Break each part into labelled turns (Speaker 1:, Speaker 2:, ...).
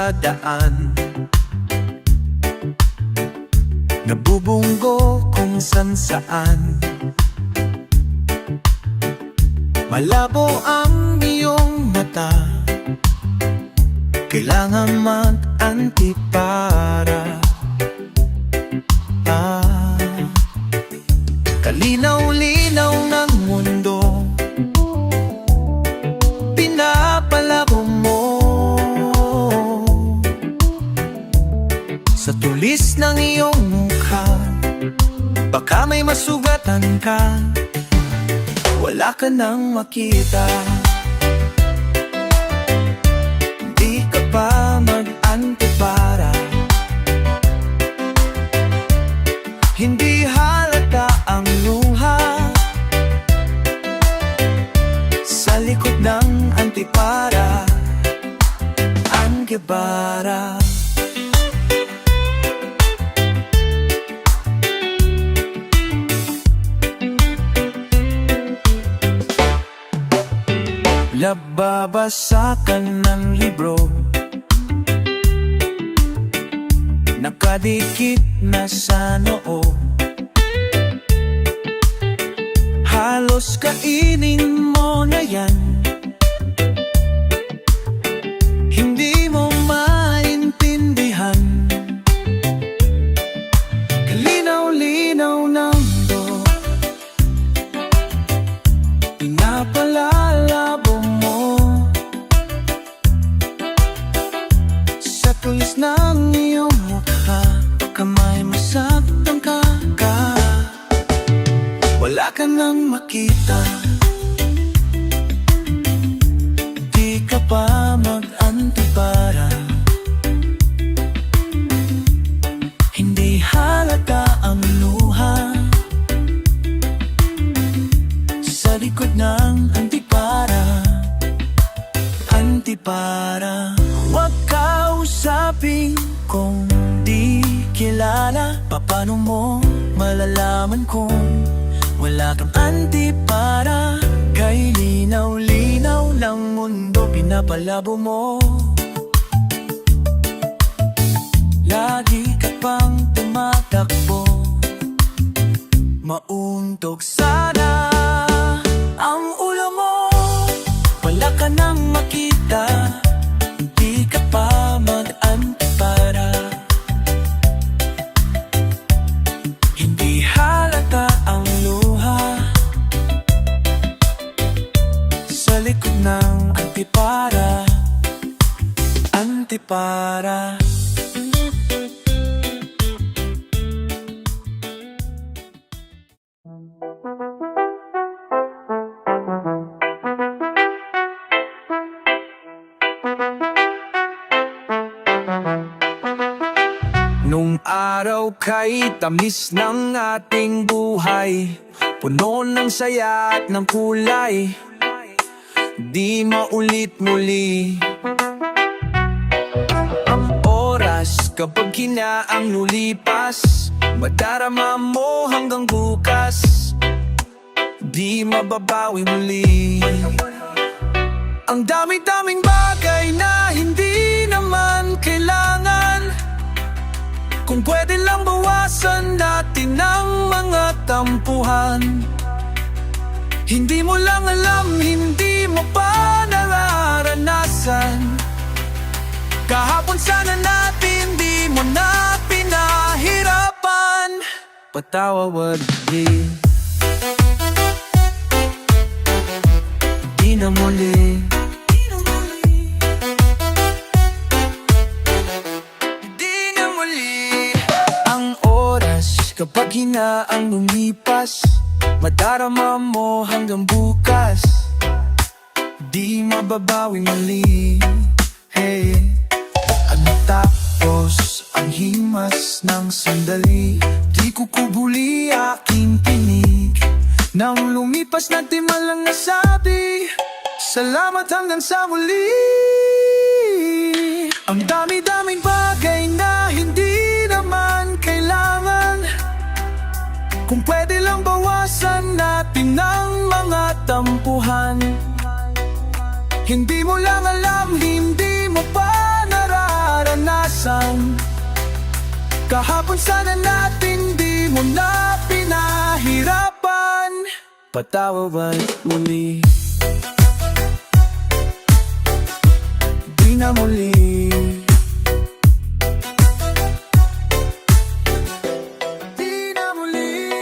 Speaker 1: sa daan, nabubunggo kung san-saan. Malabo ang iyong mata, kailangan mag-antipara. Kalinaw-linaw ng mundo, pinapalabo mo. Sa tulis ng iyong mukha, baka may masugatan ka, wala ka nang makita. Di ka pa mag-antipara, hindi halata ang luha. Sa likod ng antipara, ang Guevara. Nababasa ka ng libro, nakadikit na sa noo, halos kainin mo na yan. Hindi mo maintindihan, kalinaw-linaw ng mundo, pinapalalabo mo. Sa tulis ng iyong mukha, baka may masaktan ka, wala ka nang makita. Di ka pa mag-antipara, hindi halata ang luha. Sa likod ng antipara, antipara. Huwag kausapin kung di kilala, paano mo malalaman kung wala kang antipara? Kay linaw-linaw ng mundo, pinapalabo mo. Lagi ka pang tumatakbo, mauntog sana ang ulo mo. Wala ka nang makita, di ka pa mag-antipara, hindi halata ang luha. Sa likod ng antipara, antipara. Nung araw kay tamis ng ating buhay, puno ng saya at ng kulay, di maulit muli. Ang oras kapag kinaang lulipas, madarama mo hanggang bukas, di mababawi muli. Ang dami-daming bagay na hindi naman kailangan, kung pwede lang bawasan natin ang mga tampuhan. Hindi mo lang alam, hindi mo pa nararanasan. Kahapon sana natin di mo na pinahirapan. Patawad di, di na muli. Kapag hinaang lumipas, madarama mo hanggang bukas, di mababawi muli. Hey, ano tapos ang himas ng sandali, di kukubuli aking tinig. Nang lumipas na di man lang nasabi, salamat hanggang sa muli. Ang dami-daming bagay na hindi naman kailangan, kung pwede lang bawasan natin ang mga tampuhan. Hindi mo lang alam, hindi mo pa nararanasan. Kahapon sana natin di mo na pinahirapan. Patawad muli, di na muli. Di na muli.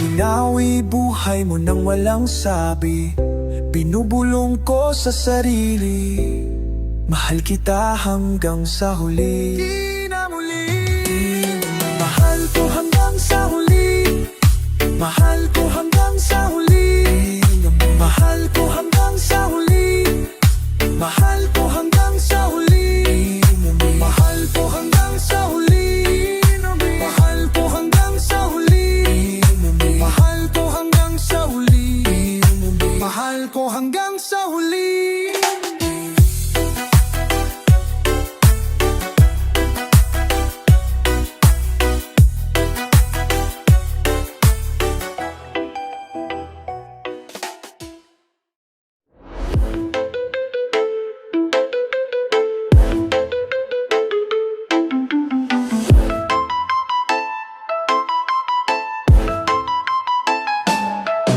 Speaker 1: Binawi buhay mo nang walang sabi. Binubulong ko sa sarili, mahal kita hanggang sa huli. Di na muli. Mahal ko hanggang sa huli. Mahal ko hanggang sa huli. Mahal ko hanggang sa huli. Mahal ko hanggang sa huli. Mahal ko hanggang sa huli. Mahal ko hanggang sa huli. Mahal ko hanggang sa huli. Mahal ko hanggang sa huli.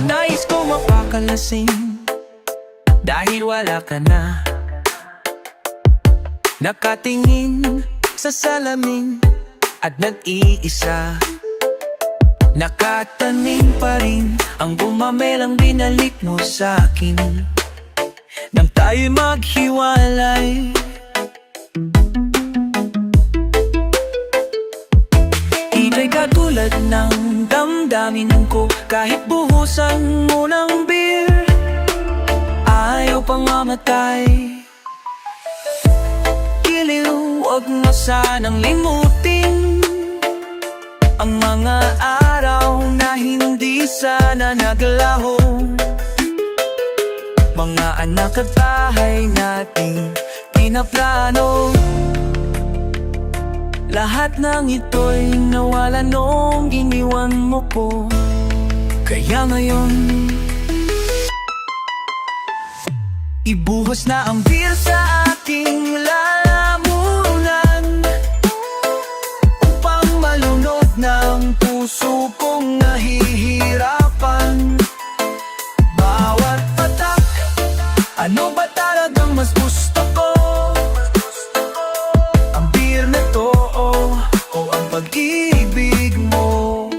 Speaker 1: Nais ko mapakalasing dahil wala ka na. Nakatingin sa salamin at nag-iisa. Nakatanim pa rin ang bumamelang binalik mo sa'kin nang tayo'y maghiwalay. Ika'y katulad ng damdamin ko, kahit buhusan mo ng beer, ayaw pang mamatay. Giliw, huwag mo sanang limutin ang mga araw na hindi sana naglaho. Mga anak at bahay nating pinaplano, lahat ng ito'y nawala nung iniwan mo ko. Kaya ngayon, ibuhos na ang beer sa aking lalamunan, upang malunod ng puso kong nahihirapan. Bawat patak, ano ba talagang mas gusto ko? Ang beer na to o ang pag-ibig mo?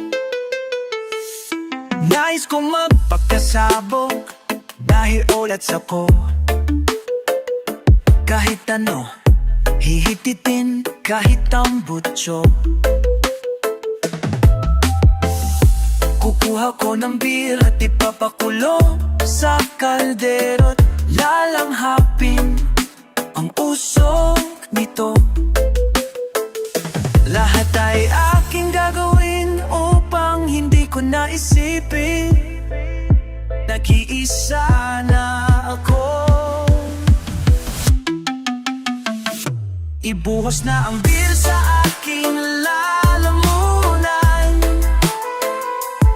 Speaker 1: Nais kong magpakasabog dahil ulats ako. Kahit ano, hihititin kahit ang butso. Kukuha ko ng beer at ipapakulo sa kaldero't lalanghapin ang usok nito. Lahat ay aking gagawin upang hindi ko naisipin nag-iisa na ako. Ibuhos na ang beer sa aking lalamunan,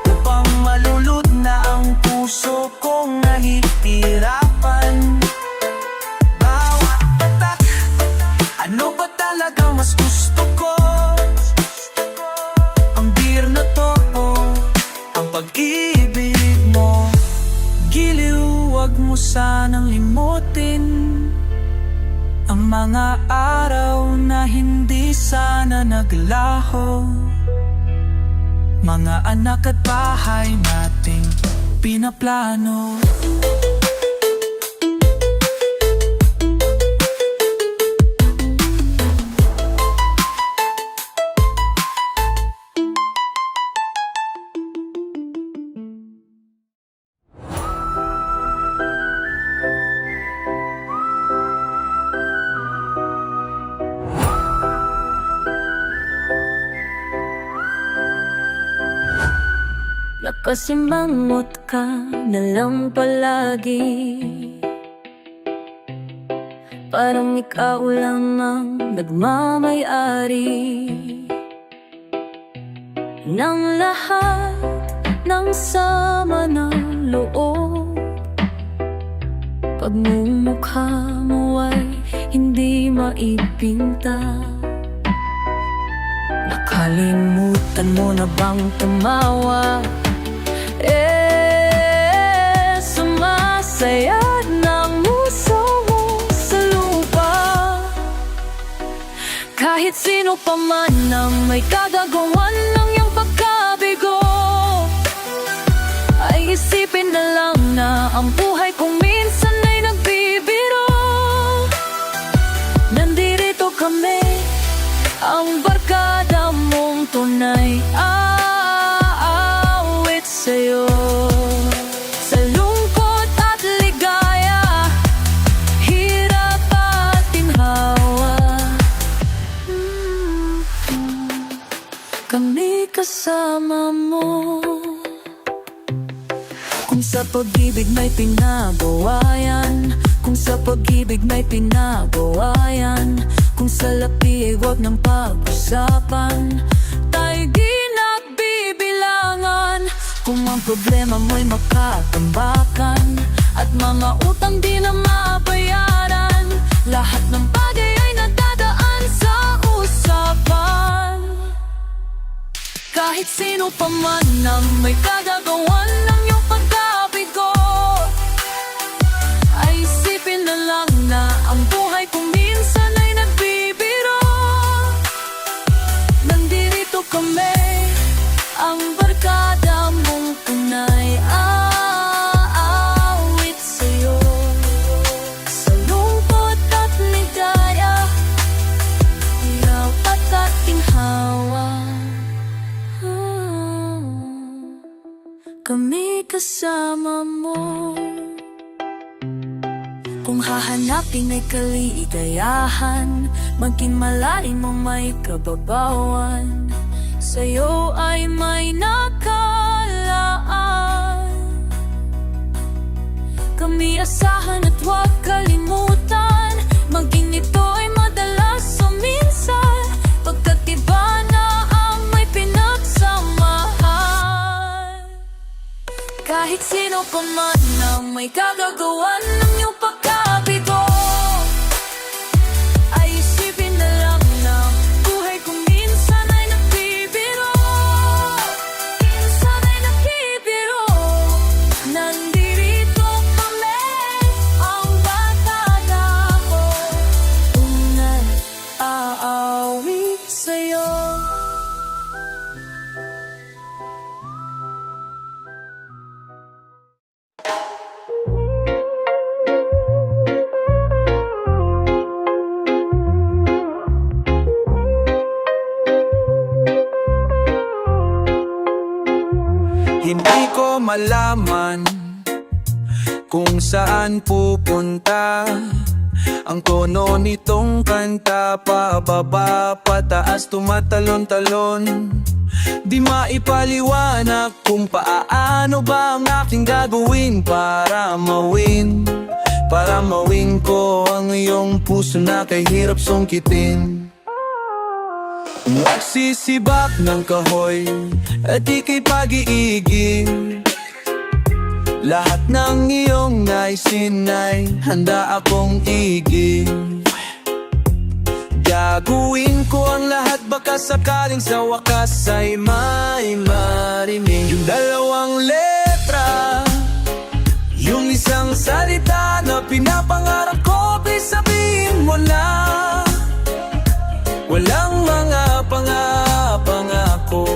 Speaker 1: upang malulod na ang puso kong nahihirapan. Bawat patak, ano ba talaga mas gusto ko? Ang beer na to o ang pag-ibig mo? Giliw, huwag mo sanang limutin ang mga araw na hindi sana naglaho. Mga anak at bahay nating pinaplano.
Speaker 2: Nakasimangot ka na lang palagi, parang ikaw lang ang nagmamay-ari ng lahat ng sama ng loob. Pagmumukha mo ay hindi maipinta, Nakalimutan mo na bang tumawa? Sumasayad ng muso mo sa lupa. Kahit sino pa man ang may kagagawan ng iyong pagkabigo, ay isipin na lang na ang buhay kung minsan ay nagbibiro. Nandito kami, ang barkada mong tunay, aawit sa'yo. Sa lungkot at ligaya, hirap at ginhawa, kami kasama mo. Kung sa pag-ibig may pinagawa yan, kung sa pag-ibig may pinagawa yan, kung sa lapi ay huwag ng pag-usapan, tayo'y di nagbibilangan. Kung ang problema mo'y makatambakan, at mga utang di na mabayaran, lahat ng bagay ay nadadaan sa usapan. Kahit sino pa man ang may kagagawan ng iyong pagkabigo, ay isipin na lang na ang buhay kung minsan ay nagbibiro. Nandito kami, ang barkada mong tunay, aawit sa'yo. Sa lungkot at ligaya, hirap at ginhawa, kami kasama mo. Kung hahanapin ay kaligayahan, maging malalim mo may kababawan, sa'yo ay may nakalaan. Kami asahan at huwag kalimutan, maging ito ay madalas o minsan, pagkat iba na ang may pinagsamahan. Kahit sino pa man ang may kagagawan ng iyong pagkabigo, ay isipin na lang na buhay kung minsan ay nagbibiro. Minsan ay nagbibiro. Nandito kami, ang barkada ko, tunay, aawit sa'yo.
Speaker 1: Hindi ko malaman kung saan pupunta ang tono nitong kanta, pababa, pataas, tumatalon-talon. Di maipaliwanag kung paano ba ang aking gagawin para mawin ko ang iyong puso na kahirap sungkitin. Nagsisibak ng kahoy at ika'y pag-iiging, lahat ng iyong naisin ay handa akong iging. Gagawin ko ang lahat, baka sakaling sa wakas ay may marinig yung dalawang letra, yung isang salita na pinapangarap ko. Please sabihin mo na walang mga pangako,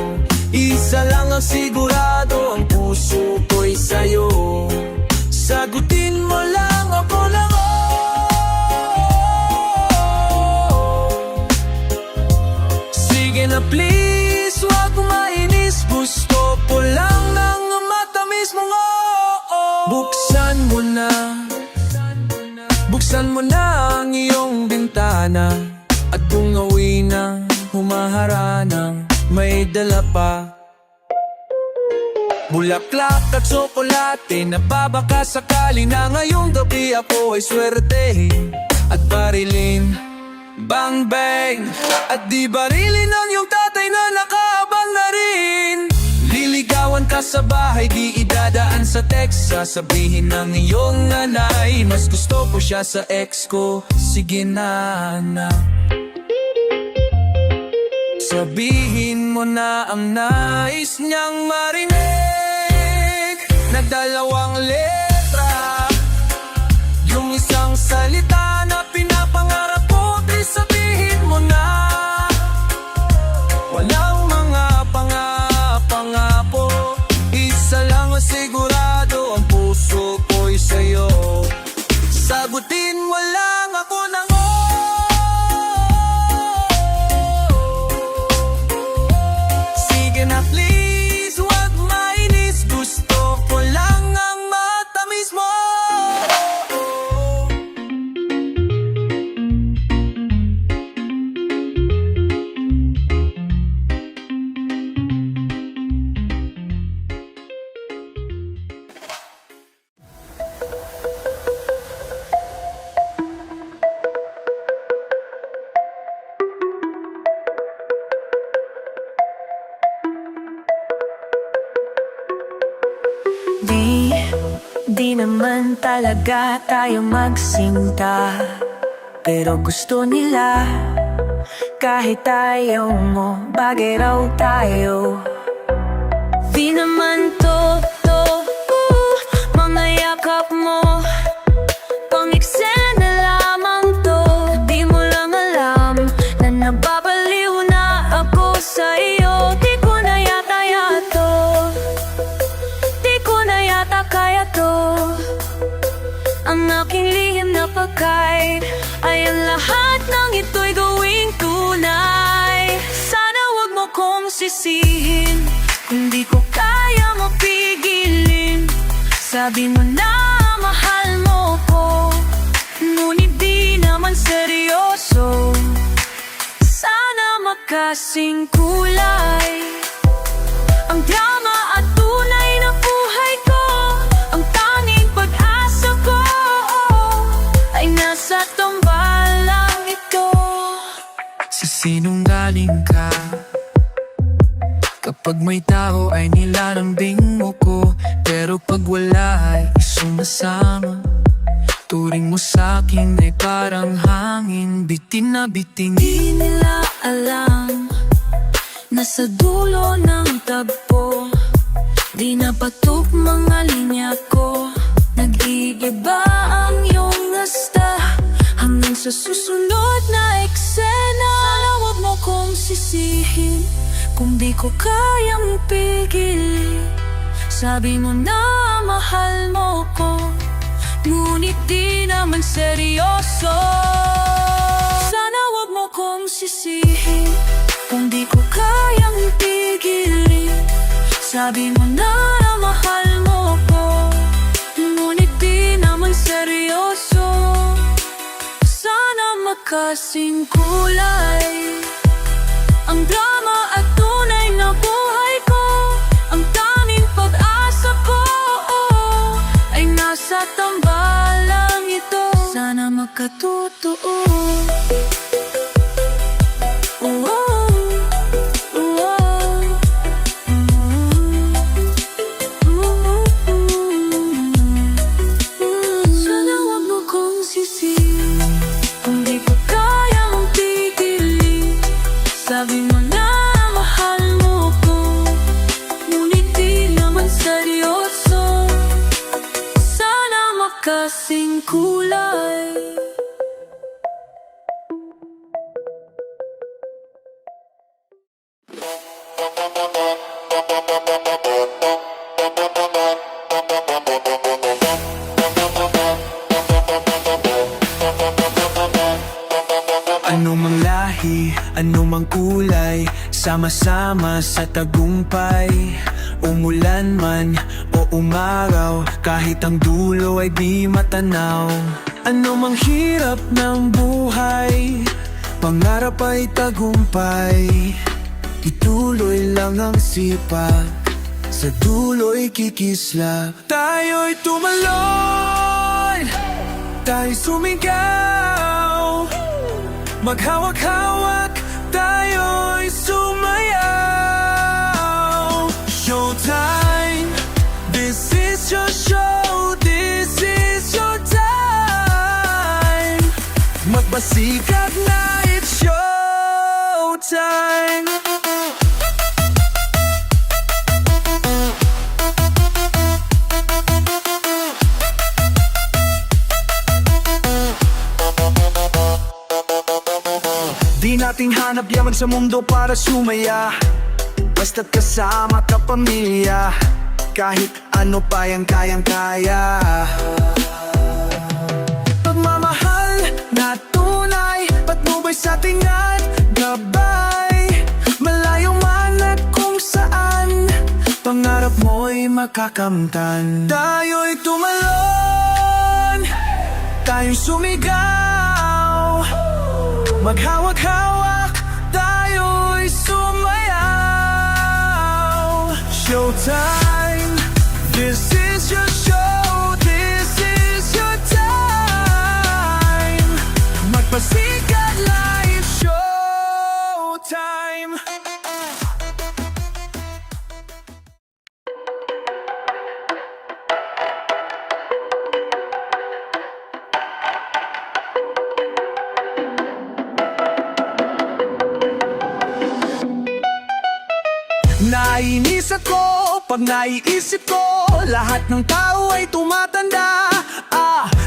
Speaker 1: isa lang ang sigurado, ang puso ko'y sa'yo. Sagutin mo lang, ako lang, sige na please, wag mainis, gusto ko lang ng matamis mong Buksan mo na ang iyong bintana, at kung awi na humaharana, may dala pa bulaklak at tsokolate na babaka sakali na ngayong gabi ako ay swertehin at barilin. Bang bang, at di barilin ang iyong tatay na nakaabang na rin. Liligawan ka sa bahay, di idadaan sa text, sasabihin ng iyong nanay, mas gusto ko siya sa ex ko. Sige na, anak. Sabihin mo na ang nais niyang marinig na dalawang letra. Yung isang salita na pinapangarap ko, di sabihin mo na. Walang mga pangako, isa lang ang sigurado, ang puso ko'y sa'yo. Sagutin mo lang ako ng sige na please, wag mainis. Gusto ko lang ang matamis mo.
Speaker 2: Di naman talaga tayo magsinta, pero gusto nila kahit ayaw mo, bagay raw tayo. Di naman to mga yakap mo, pang-eksena lamang to. Di mo lang alam na nababaliw na ako sa iyo. Di ko na yata kaya to. Ang aking lihim na pagkain ay ang lahat ng ito'y gawing tunay. Sana wag mo kong sisihin kung di ko kaya mapigilin. Sabi mo na mahal mo ko, ngunit di naman seryoso. Sana magkasing kulay ang drama at tunay na buhay ko. Ang tanging pag-asa ko ay nasa tambalang ito.
Speaker 1: Sa sinungaling ka, kapag may tao ay nilalambing mo ko, pero pag wala ay sumasama. Turing mo sa'kin ay parang hangin, bitin na bitin.
Speaker 2: Di nila alam na sa dulo ng tagpo, di napatok mga linya ko. Nag-iiba ang iyong gasta hanggang sa susunod na eksena. Sana wag mo kong sisihin kung di ko kayang pigilin. Sabi mo na mahal mo ko, ngunit di naman seryoso. Sana wag mo kong sisihin kung di ko kayang pigilin. Sabi mo na mahal mo ko, ngunit di naman seryoso. Sana magkasing kulay ang drama at tunay na buhay ko. Ang tanging pag-asa ko ay nasa tambalang ito. Sana magkatotoo. Sana wag mo kong sisihin kung di ko kayang pigilin. Sabi mo na mahal mo ko, ngunit di naman seryoso. Sana magkasing kulay.
Speaker 1: Ano mang lahi, ano mang kulay, sama-sama sa tagumpay. Umulan man o umaraw, kahit ang dulo ay di matanaw. Ano mang hirap ng buhay, pangarap ay tagumpay. Ituloy lang ang sipag, sa dulo'y kikislap. Tayo'y tumalon, tayo'y sumigaw, maghawak-hawak, tayo'y sumayaw. Showtime, this is your show, this is your time. Magbasikap na, it's showtime. hanap yaman sa mundo para sumaya. Basta't kasama ka pamilya, kahit ano pa yang kayang-kaya. Pagmamahal na tunay, patnubay sa tingat gabay. Malayo man at kung saan, pangarap mo'y makakamtan. Tayo'y tumalon, tayo'y sumigaw, maghawak-hawak, tayo'y sumayaw. Showtime, this is your show, this is your time. Magpasikat live showtime. Naiinis ako pag naiisip ko, lahat ng tao ay tumatanda.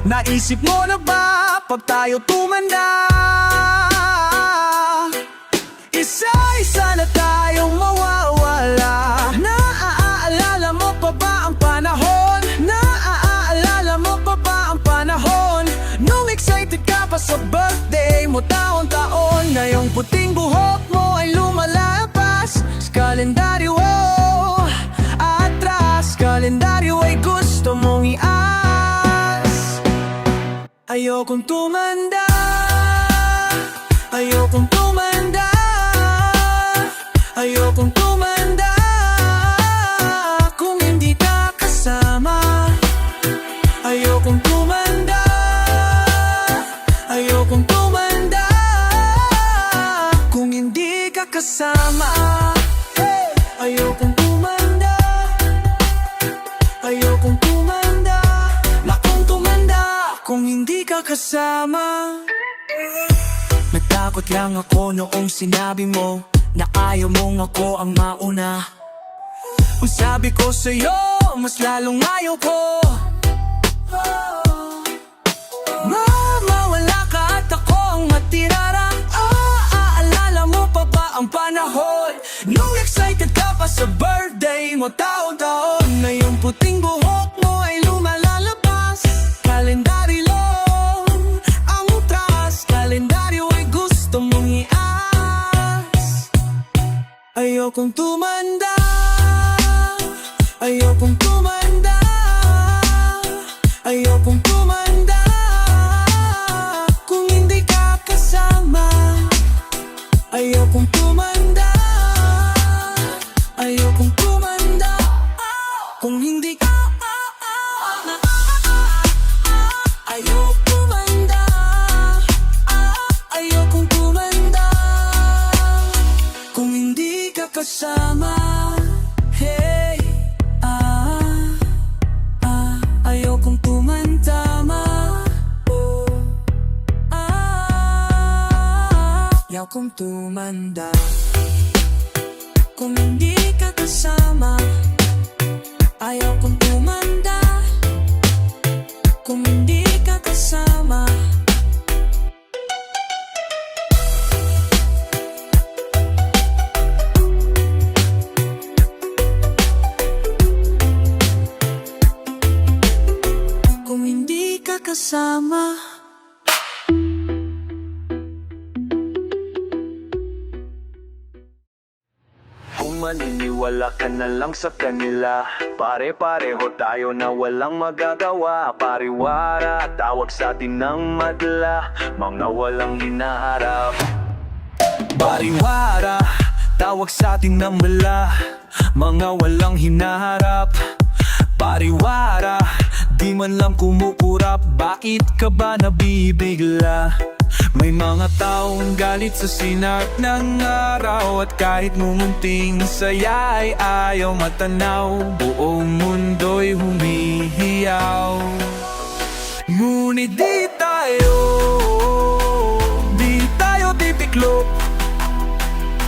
Speaker 1: Naisip mo na ba pag tayo tumanda? Isa-isa na tayong mawawala. Naaalala mo pa ba ang panahon? Naaalala mo pa ba ang panahon? Nung excited ka pa sa birthday mo taon-taon, ngayong puting buhok mo ay lumalapas sa kalendaryo. Atras, kalendaryo ay gusto mong ias. Ayokong tumanda, ayokong tumanda, ayokong tumanda. Kung hindi ka kasama, ayokong tumanda, ayokong tumanda. Kung hindi ka kasama, ayokong tumanda, ayokong tumanda. Nakong tumanda kung hindi ka kasama. Natakot lang ako noong sinabi mo na ayaw mong ako ang mauna. Kung sabi ko sa'yo, mas lalong ayaw ko. Mawala ka at ako ang matirarang. Aalala mo pa ba ang panahon? Nung excited ka pa sa birthday mo taon-taon, ngayong puting buhok mo ay lumalalabas. Kalendaryo ang utras, kalendaryo ay gusto mong ias. Ayokong tumanda, ayokong tumanda, ayokong tumanda. Kung hindi ka kasama, ayokong tumanda, ayokong tumanda. Kung hindi ka, ayokong tumanda, ayokong tumanda. Kung hindi ka kasama, hey, ayokong tumanda, ayokong tumanda. Kung hindi ka kasama, ayokong tumanda. Kung hindi ka kasama, kung hindi ka kasama. Kung maniniwala ka na lang sa kanila, pare-pareho tayo na walang magagawa. Pariwara, tawag sa atin ng madla, mga walang hinaharap. Pariwara, tawag sa atin ng madla, mga walang hinaharap. Pariwara, di man lang kumukurap, bakit ka ba nabibigla? May mga taong galit sa sinart ng araw, at kahit mumunting saya ay ayaw matanaw. Buong mundo'y humihiyaw. Ngunit di tayo titiklop.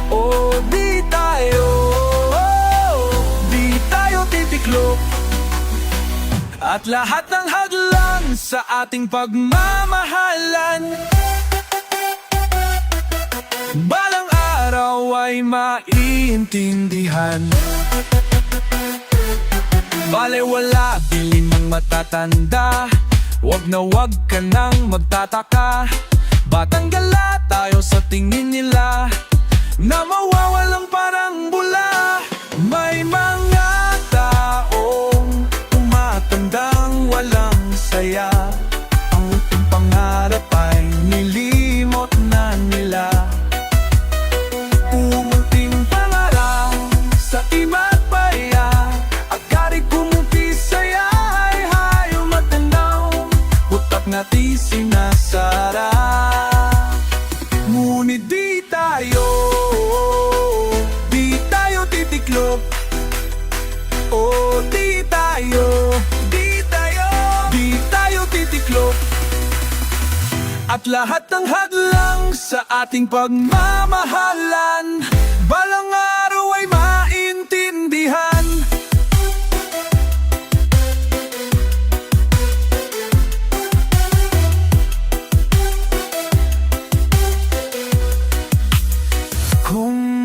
Speaker 1: Oh, di tayo titiklop. At lahat ng hadlang sa ating pagmamahalan balang araw ay maiintindihan. Balewala, piling ng matatanda, wag na wag ka nang magtataka. Batang gala tayo sa tingin nila, na mawawalang parang bula. May mga taong tumatandang walang saya, ang munting pangarap ay nilimot na nila. Umunting pangarap sa iba't baya, agari kumupisaya ay hayo matanaw, utak natin sinasara. Ngunit di tayo titiklop. Oh, di tayo titiklop. At lahat ng hadlang sa ating pagmamahalan, balang araw ay maintindihan.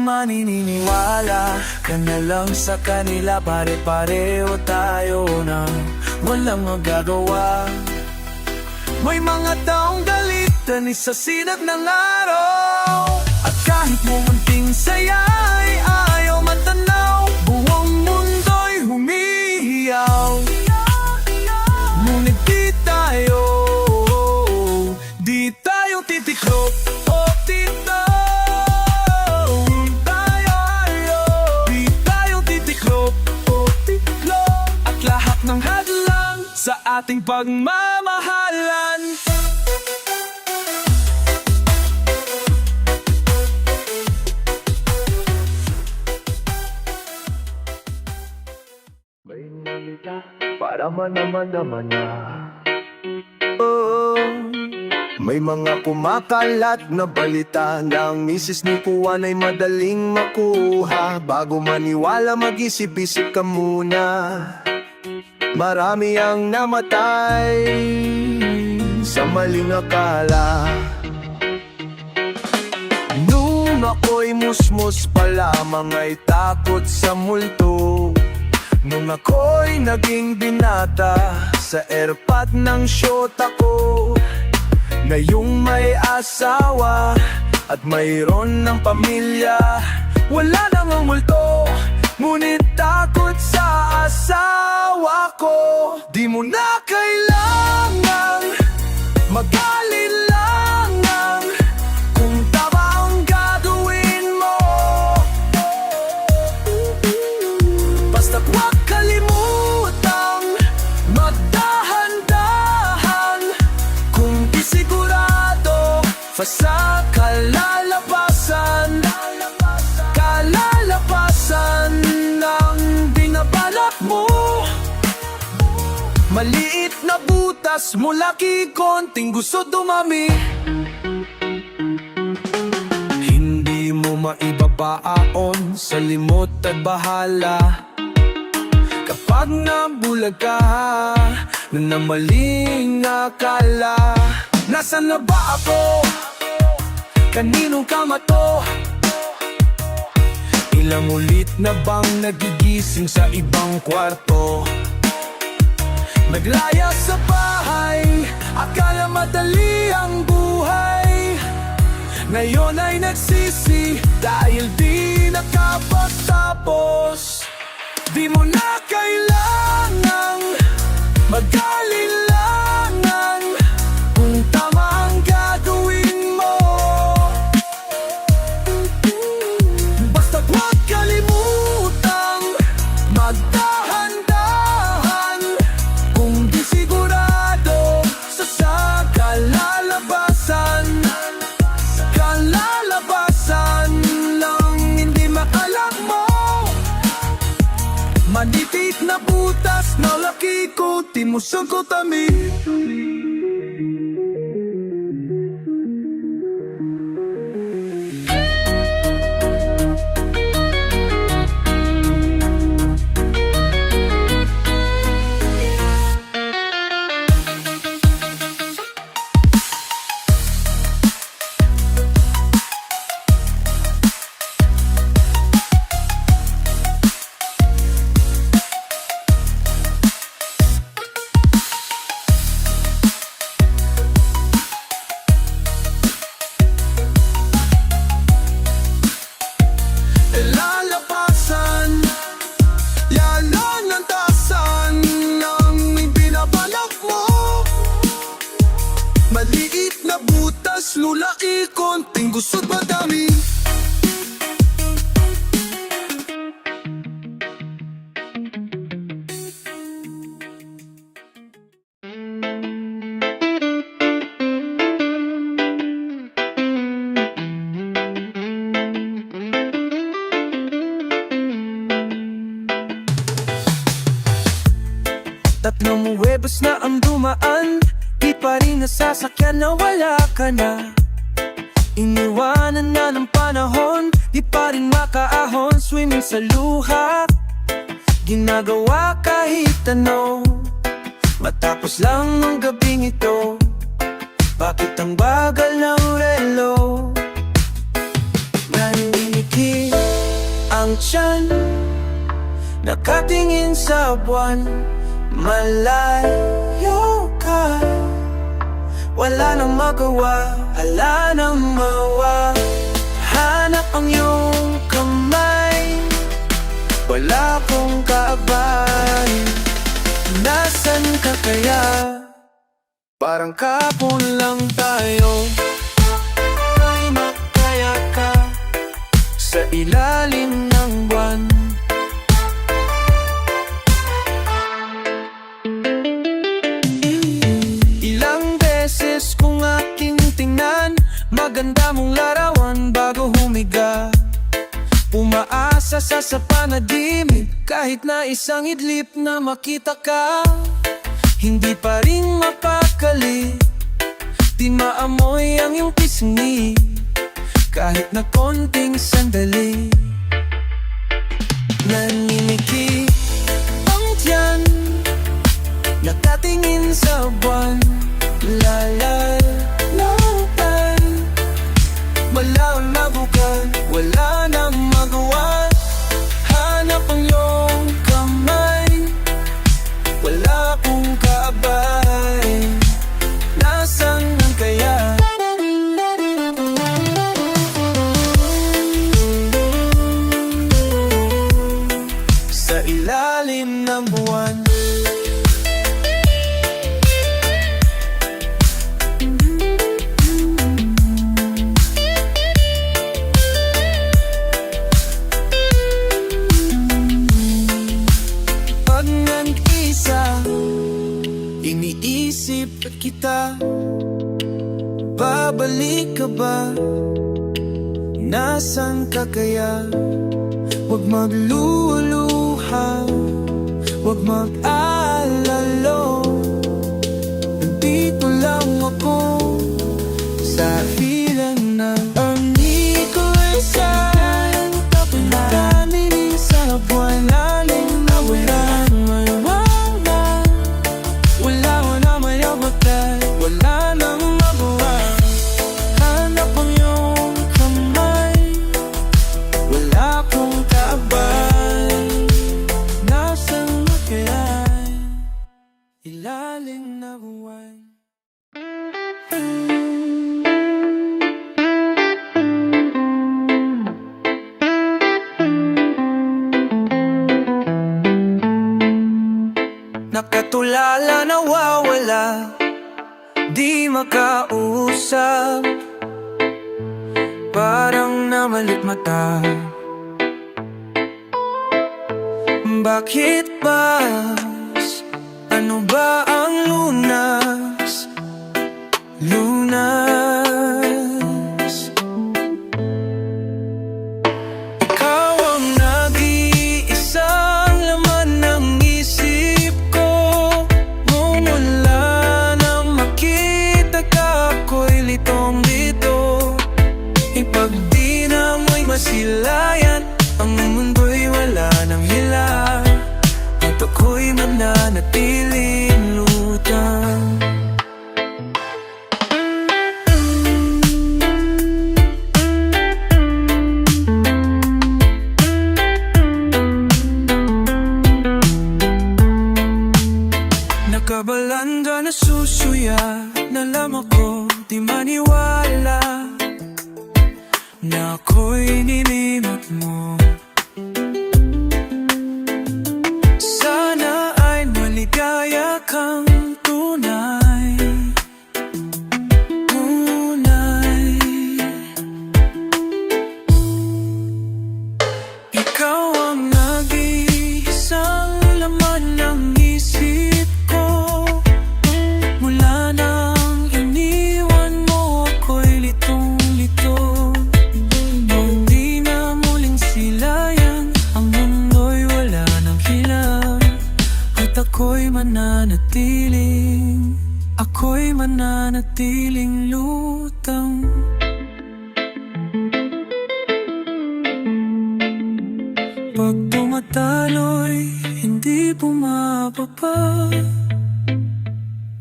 Speaker 1: Maniniwala ka na lang sa kanila, pare-pareho tayo na walang magagawa. May mga taong galitan sa sinag ng araw, at kahit munting saya ay ayaw matanaw. Buong mundo'y humihiyaw, ngunit di tayo titiklop. Oh, ng hadlang sa ating pagmamahalan.
Speaker 3: May nalita para manaman-naman na. May mga kumakalat na balita na ang misis ni Juan ay madaling makuha. Bago maniwala, mag-isip-isip ka muna. Marami ang namatay sa maling akala. Nung ako'y musmus pa lamang ay takot sa multo. Nung ako'y naging binata sa airpot ng syota ko, ngayong may asawa at mayroon ng pamilya, wala nang ang multo, ngunit takot sa asawa ko. Di mo na kailangang mag-alilangan kung tama ang gagawin mo. Basta't huwag kalimutang magdahan-dahan. Kung di sigurado, sa kalalabasan ng binabalak mo. Maliit na butas mula konting gusto dumami. Hindi mo maibabaon sa limot at bahala. Kapag nabulag ka na maling akala, nasaan na ba ako? Kaninong kamato? Ilang ulit na bang nagigising sa ibang kwarto? Naglaya sa bahay, akala madali ang buhay. Ngayon ay nagsisi dahil di nakapagtapos. Di mo na kailangang mag-alilangan kung tama ang gagawin mo. Basta't huwag kalimutang magdahan-dahan. Kung di sigurado sa kalalabasan lang hindi makalak mo. Manipit na butas na laki ko, timusog ko tami.
Speaker 1: puso't madami.
Speaker 3: Tatlong huwebes na ang dumaan, di pa rin nasasakyan na wala ka na. Iniwanan na ng panahon, di pa rin makaahon. Swimming sa luha, ginagawa kahit ano. Matapos lang ng gabing ito, bakit ang bagal ng relo? Nanginginig ang tiyan, nakatingin sa buwan. Malayo ka, wala nang magawa, ala nang mawa. Hanap ang iyong kamay, wala kong kaabay. Nasaan ka kaya? Parang kapon lang tayo. Ay makaya ka sa ilalim ng buwan. Kung aking tingnan, maganda mong larawan bago humiga. Umaasa sa panaginip, kahit na isang idlip na makita ka. Hindi pa rin mapakali, di maamoy ang iyong pisngi, kahit na konting sandali. Naniniki ang tiyan, nakatingin sa buwan. Lalalapan, wala ang nabukan, wala nang magawa. Hanap ang iyong kamay, wala kong kaabay. Nasaan ang kaya? Sa ilalim ng buwan. Iniisip kita, babalik ka ba? Nasaan ka kaya? Huwag magluluha, huwag mag-alalo. Nandito lang ako sa filan na hindi ko saan kapag-daminig sa buwan. Lalim na wala wala nang magawa. Hanap ang iyong kamay, wala kong kaabay. Nasaan na kaya? Ilalim na buwan. Nakatulala, nawawala, di makausap, parang namalikmata. Bakit ba? Ano ba ang lunas? Lunas. Ikaw ang nag-iisang laman ng isip ko. Mumula nang makita ka, ako'y litong-lito. Ipag di na mo'y masilayan, ang mundo'y wala nang hila, at ako'y mananatiling lutang. Nakabalanda na susuya, nalam ako di maniwala na ako'y nilimot mo. Sana ay maligaya nananatiling lutang. Pag tumataloy, hindi bumababa.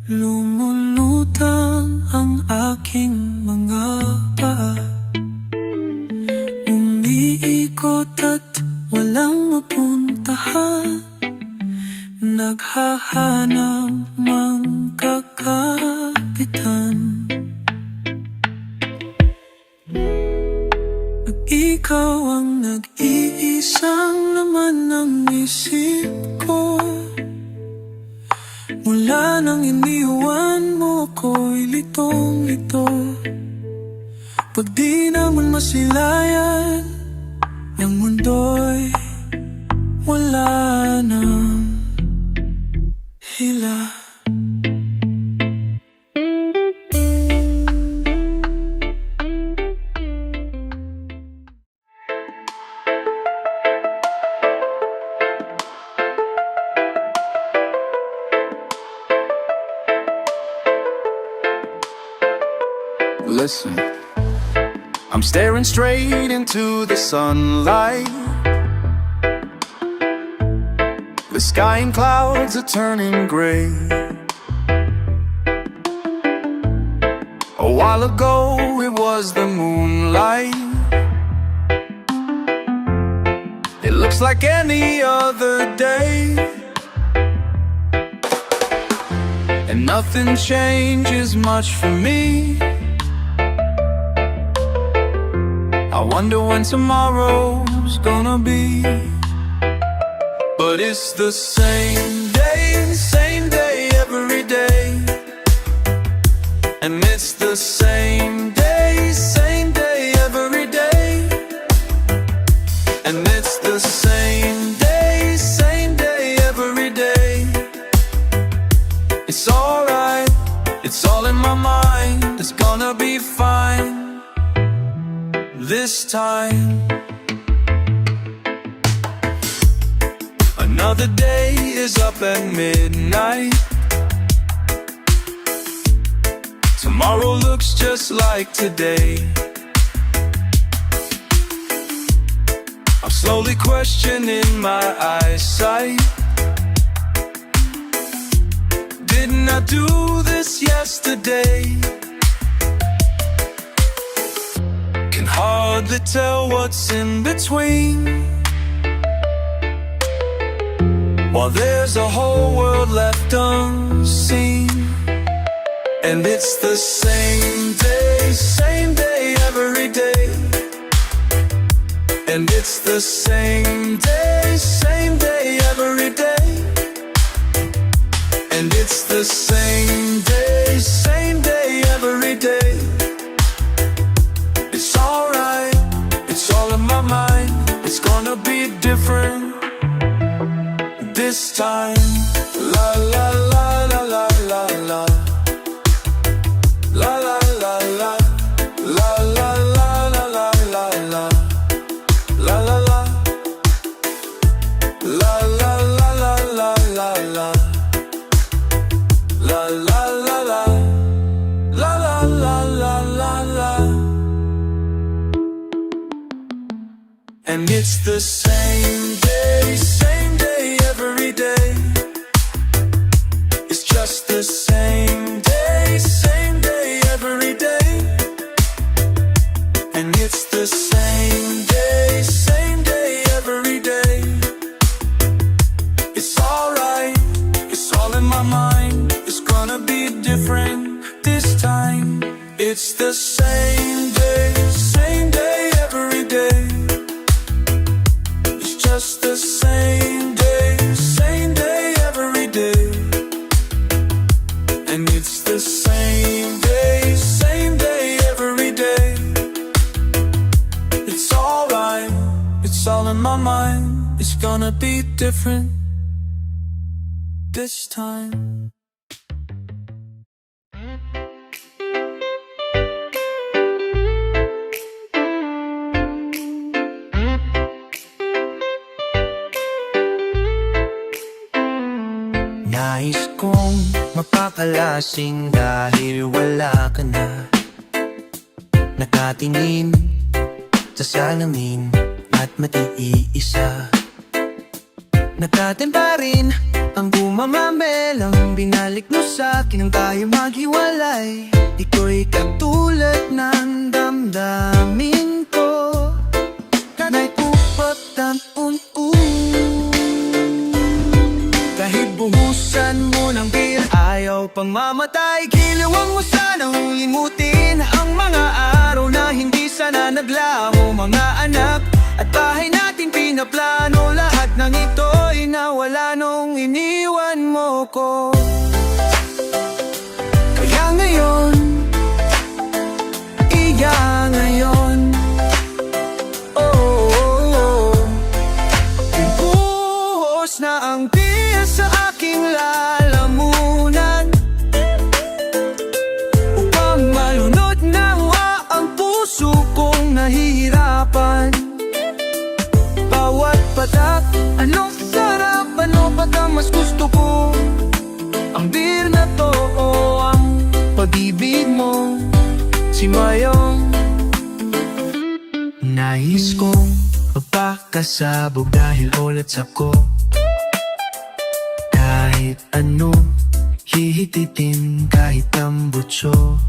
Speaker 3: Lumulutang ang aking mga paa. Umiikot at walang mapuntahan. Naghahanap ng kakapitan. At ikaw ang nag-iisang laman ng isip ko. Mula nang iniwan mo ako'y litong-lito. Pag di naman masilayan, ang mundo'y wala nang hila.
Speaker 1: Listen, I'm staring straight into the sunlight. The sky and clouds are turning gray. A while ago it was the moonlight. It looks like any other day, and nothing changes much for me. I wonder when tomorrow's gonna be. But it's the same day every day. And it's the same day every day. And it's the same day every day. It's alright, it's all in my mind. It's gonna be fine this time. Another day is up at midnight. Tomorrow looks just like today. I'm slowly questioning my eyesight. Didn't I do this yesterday? Can hardly tell what's in between. While there's a whole world left unseen. And it's the same day every day. And it's the same day every day. And it's the same day every day. It's alright, it's all in my mind. It's gonna be different this time. La la la la la la la. La la la la. La la la la la la la. La la la. La la la la la la la. La la la la. La la la la la la. And it's the same day every day. It's just the same day every day. And it's the same day every day. It's alright, it's all in my mind. It's gonna be different this time. It's the same day every day. It's just the same day every day. And it's the same day every day. It's alright, it's all in my mind. It's gonna be different this time. Nais kong
Speaker 3: mapakalasing dahil wala ka na. Nakatingin sa salamin at matiiisa. Nakatempa rin ang bumamamelang binalik mo sa'kin nang tayo maghiwalay. Iko'y katulad ng damdamin ko, kanay upat ang kahit buhusan mo ng beer, ayaw pang mamatay. Kilawang mo sanang limutin ang mga araw na hindi sana naglaho. Mga anak at bahay natin pinaplano, lahat ng ito'y nawala nung iniwan mo ko. Kaya ngayon, iya ngayon, ibuhos na ang biya sa aking lalamunan, upang malunod na ang puso kong nahihirapan. Bawat patak, anong sarap, ano ba't ang mas gusto ko? Ang beer na to o ang pag-ibig mo, si Mayong. Nais kong magpakasabog dahil ulit ako. Kahit ano, hihititin kahit ang butso.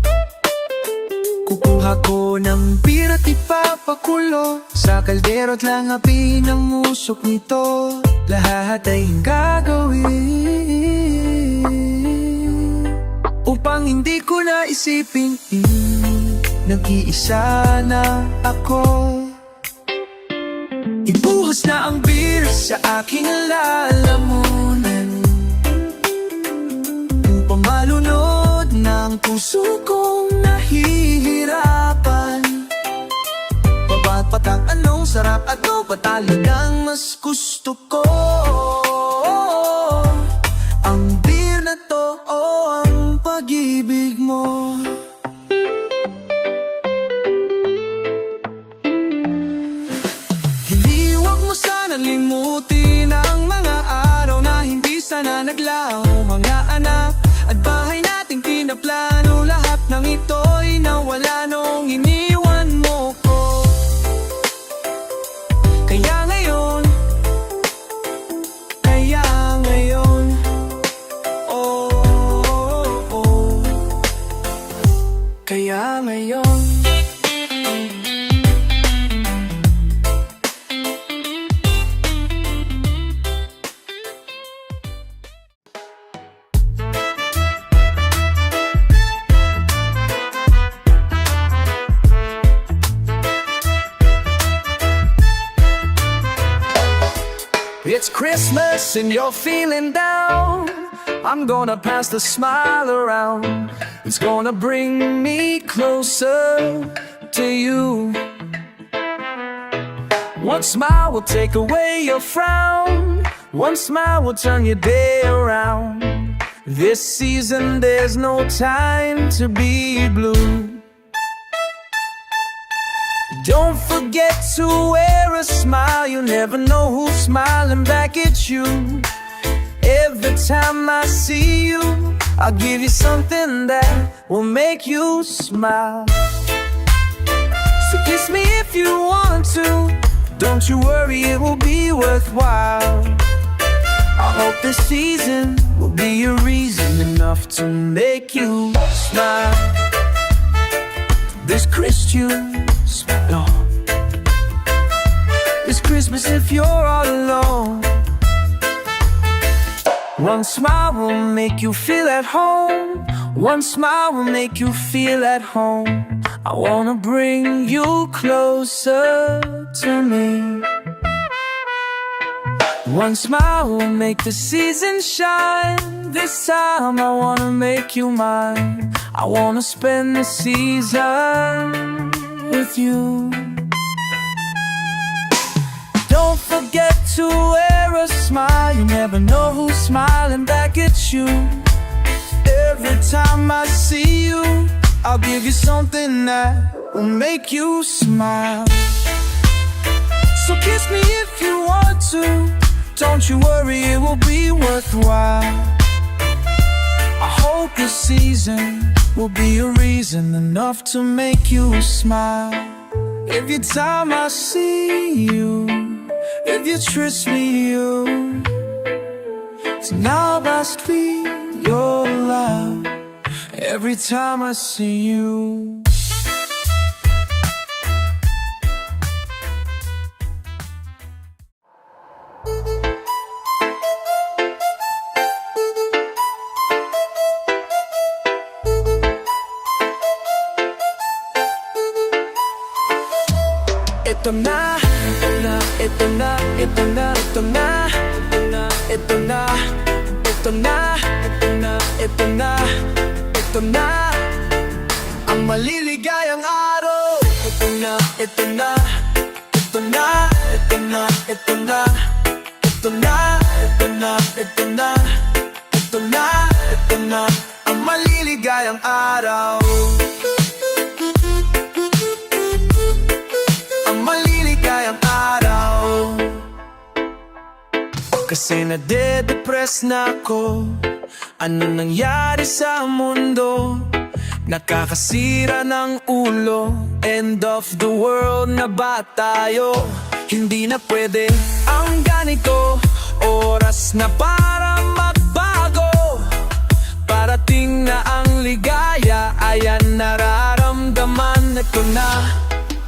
Speaker 3: Kukuha ko ng beer at ipapakulo sa kaldero't lang apin ang musok nito. Lahat ay gagawin upang hindi ko na isipin nag-iisa na ako. Ibuhos na ang beer sa aking lalamunan, upang malunod ng puso kong nahihirapan. Baba't patang anong sarap, ano ba talagang mas gusto ko? Ang beer na to o ang pag-ibig mo. Limutin ang mga araw na hindi sana naglaho. Mga anak at bahay nating pinaplano, lahat ng ito'y nawala nung iniwan mo ko. Kaya ngayon, oh, kaya ngayon. It's Christmas and you're feeling down, I'm gonna pass the smile around. It's gonna bring me closer to you. One smile will take away your frown, one smile will turn your day around. This season there's no time to be blue. Don't forget to wear a smile, you never know who's smiling back at you. Every time I see you, I'll give you something that will make you smile. So kiss me if you want to, don't you worry, it will be worthwhile. I hope this season will be a reason enough to make you smile. This Christmas, no. It's Christmas if you're all alone. One smile will make you feel at home, one smile will make you feel at home. I wanna bring you closer to me. One smile will make the season shine. This time I wanna make you mine. I wanna spend the season with you. Don't forget to wear a smile, you never know who's smiling back at you. Every time I see you, I'll give you something that will make you smile. So kiss me if you want to, don't you worry, it will be worthwhile. I hope
Speaker 1: hope this season will be a reason enough to make you smile. Every time I see you, if you trust me, you now must be your love. Every time I see you. Ito na, ito na, ito na, ito na, ito na, ito na, ito na, ito na, ito na, ito na, ang maliligayang araw. Ito na, ito na, ito na, ito na, ito na, ito na, ito na, ito na, ito na, ito na, ang maliligayang araw. Maliligayang araw. Kasi nade-depress na ako. Ano nangyari sa mundo? Nakakasira ng ulo. End of the world na ba tayo? Hindi na pwede ang ganito. Oras na para magbago. Parating na ang ligaya. Ayan nararamdaman. Ito na,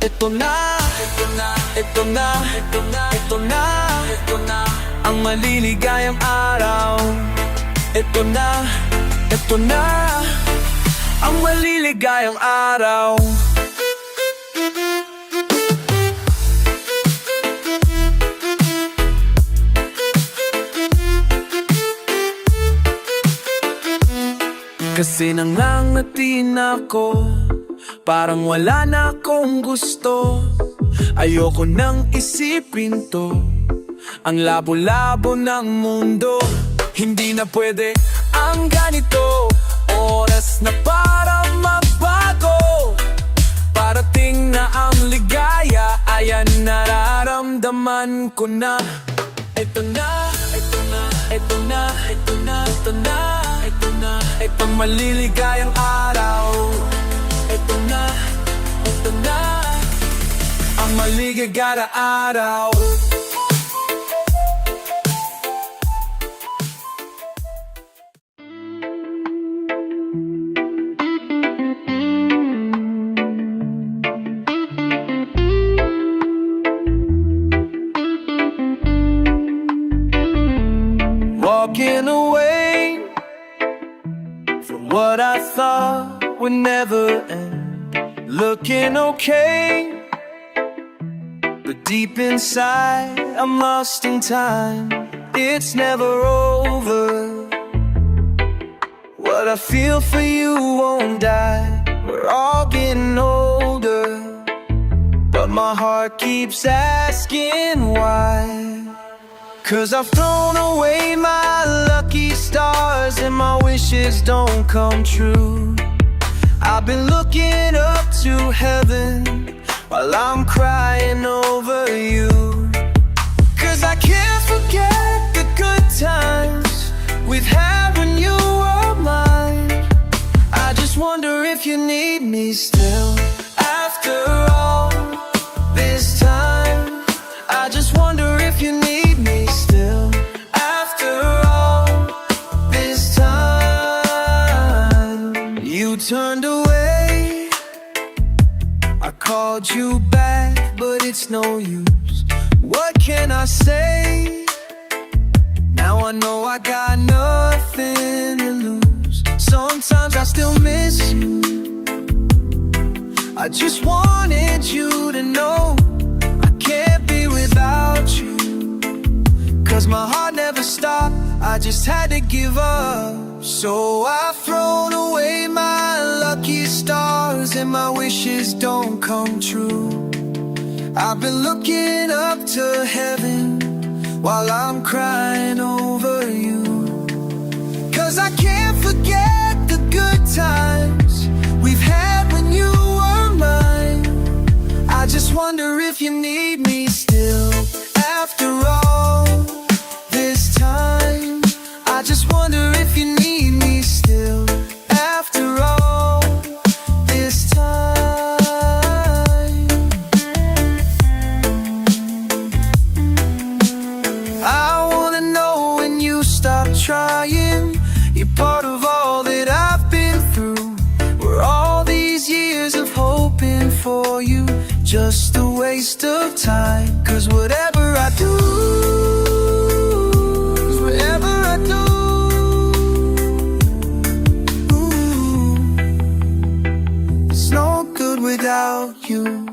Speaker 1: ito na, ito na, ito na, ito na, ito na, ito na, ang maliligayang araw. Ito na, ito na, ang maliligayang araw. Kasi nangangatin ako, parang wala na akong gusto. Ayoko nang isipin to, ang labo-labo ng mundo. Hindi na pwede ang ganito. Oras na para magbago. Parating na ang ligaya. Ayan nararamdaman ko na. Ito na, ito na, ito na, ito na, ito na, ito na, itong maliligayang araw. Ito na, ito na, ang maligayang araw. Walking away from what I thought would never end. Looking okay, but deep inside I'm lost in time. It's never over. What I feel for you won't die. We're all getting older, but my heart keeps asking why. 'Cause I've thrown away my lucky stars and my wishes don't come true. I've been looking up to heaven while I'm crying over you. 'Cause I can't forget the good times we've had when you were mine. I just wonder if you need me still after all this time. I just wonder if you need me still after all this time. You turned away, I called you back, but it's no use. What can I say? Now I know I got nothing to lose. Sometimes I still miss you. I just wanted you to know I can't be without you. 'Cause my heart never stopped, I just had to give up. So I've thrown away my lucky stars and my wishes don't come true. I've been looking up to heaven while I'm crying over you. 'Cause I can't forget the good times we've had when you were mine. I just wonder if you need me still after all this time. I just wonder if you need me still just a waste of time. 'Cause whatever I do, whatever I do, it's no good without you.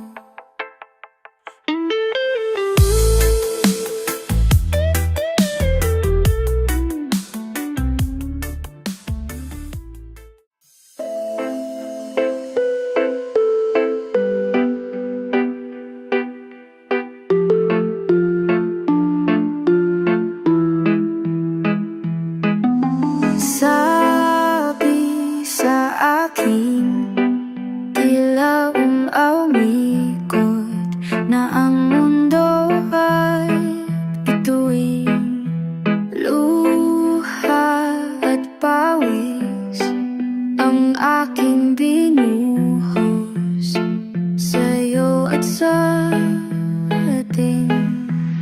Speaker 2: Sabi sa akin, tila umikot na ang mundo ay bituin. Luha at pawis ang aking binuhos sa'yo at sa atin.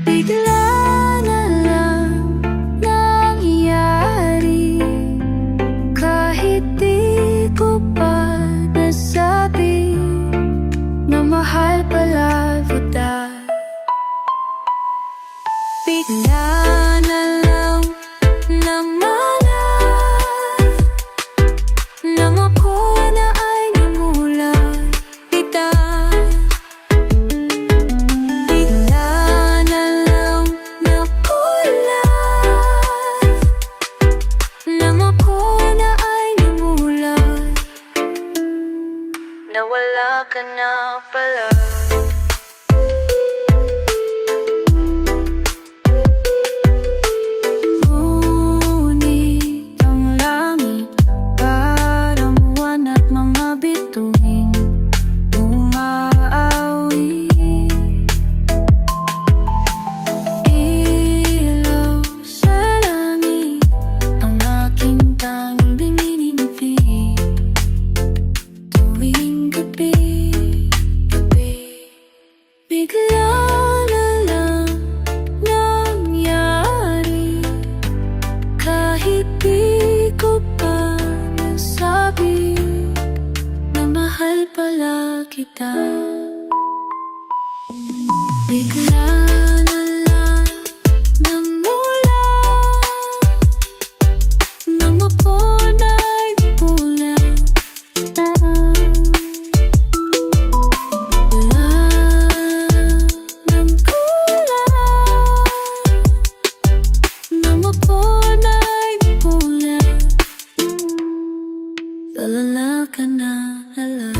Speaker 2: Bigla na lang nangyari, kahit di ko pa nasabi na mahal pala kita. Bigla na lang namanap nang ako na ay namulay kita. Bigla na lang nakulay nang ako na ay namulay, nawala ka na pala. Ngunit ang langit parang buwan at mga bituin umaawi. Ilaw sa langit ang aking tanging bininibig tuwing gabi. Bigla na lang nangyari, kahit di ko pa nasabi na mahal pala kita. Bigla na lang namula nang ako na'y bulan. Wala nang kulay nang ako na'y bulan. Lalala ka na lang.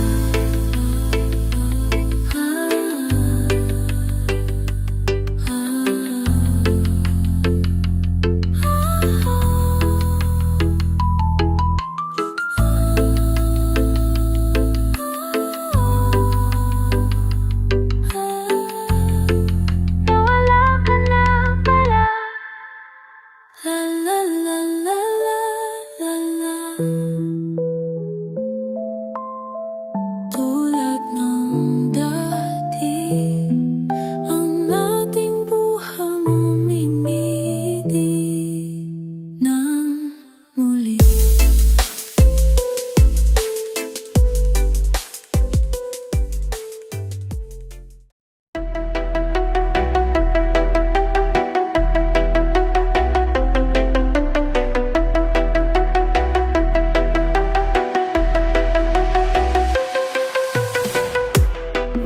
Speaker 2: Nawala ka na pala. La la la la la la la. Tulad nung dati, ang ating buhang umimiti ng muli.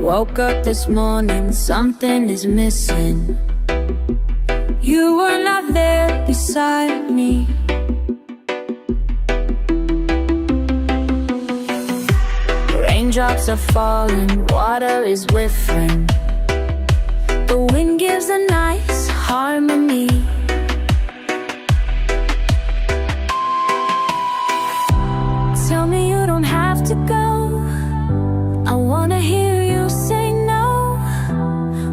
Speaker 2: Woke up this morning, something is missing. You were not there beside me. Raindrops are falling, water is whiffing. The wind gives a nice harmony. Tell me you don't have to go. I wanna hear you say no.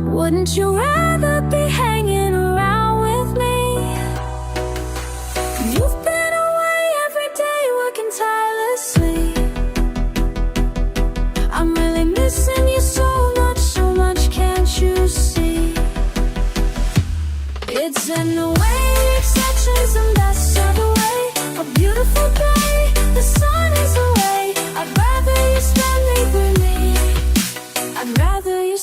Speaker 2: Wouldn't you rather be hanging around with me? You've been away every day, working tirelessly. I'm really missing you so much, can't you see? It's in the way exceptions and that's the way. A beautiful day, the sun is away. I'd rather you spend me with me. I'd rather you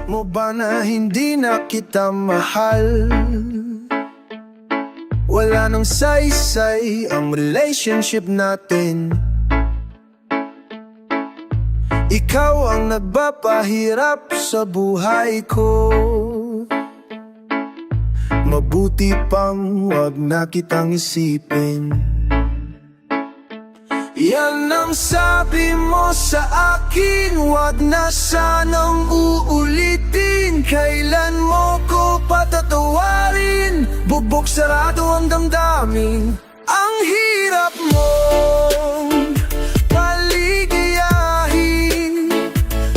Speaker 1: mo ba na hindi na kita mahal? Wala nang saysay ang relationship natin. Ikaw ang nagpapahirap sa buhay ko. Mabuti pang wag na kitang isipin. Yan ang sabi mo sa akin, wag na sanang uulitin. Kailan mo ko patatawarin? Bubog sarado ang damdamin. Ang hirap mong paligayahin.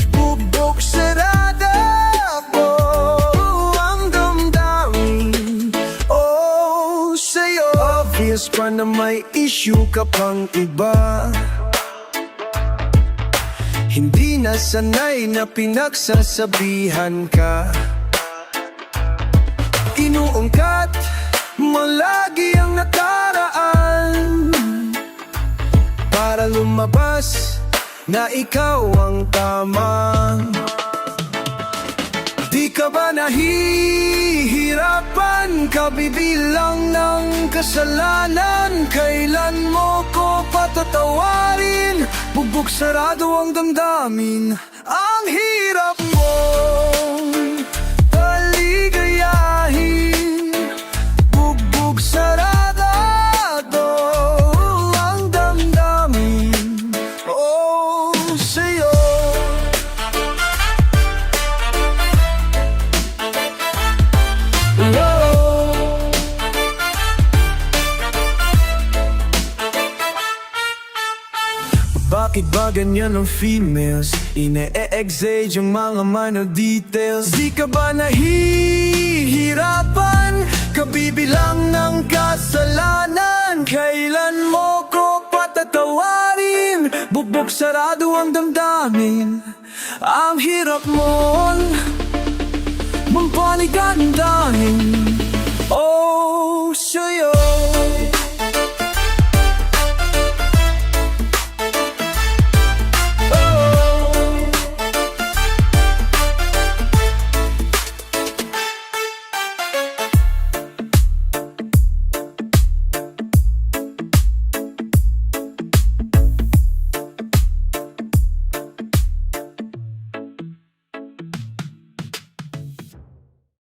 Speaker 1: Bubog sarado ko ang damdamin. Oh, sa'yo obvious pa na may issue ka pang iba. Hindi na sanay na pinagsasabihan ka. Inuungkat mo lagi ang nakaraan para lumabas na ikaw ang tama. Di ka ba nahihirapan? Kabibilang ng kasalanan. Kailan mo ko patatawarin? Bugbog sarado ang damdamin. Ang hirap mong paligayahin. Bugbog sarado ang damdamin. Oh, sa'yo. Bakit ba ganyan ang females? Ine-exage yung mga minor details. Di ka ba nahihirapan? Kabibilang ng kasalanan. Kailan mo ko patatawarin? Bugbog sarado ang damdamin. Ang hirap mo mampaligandahin.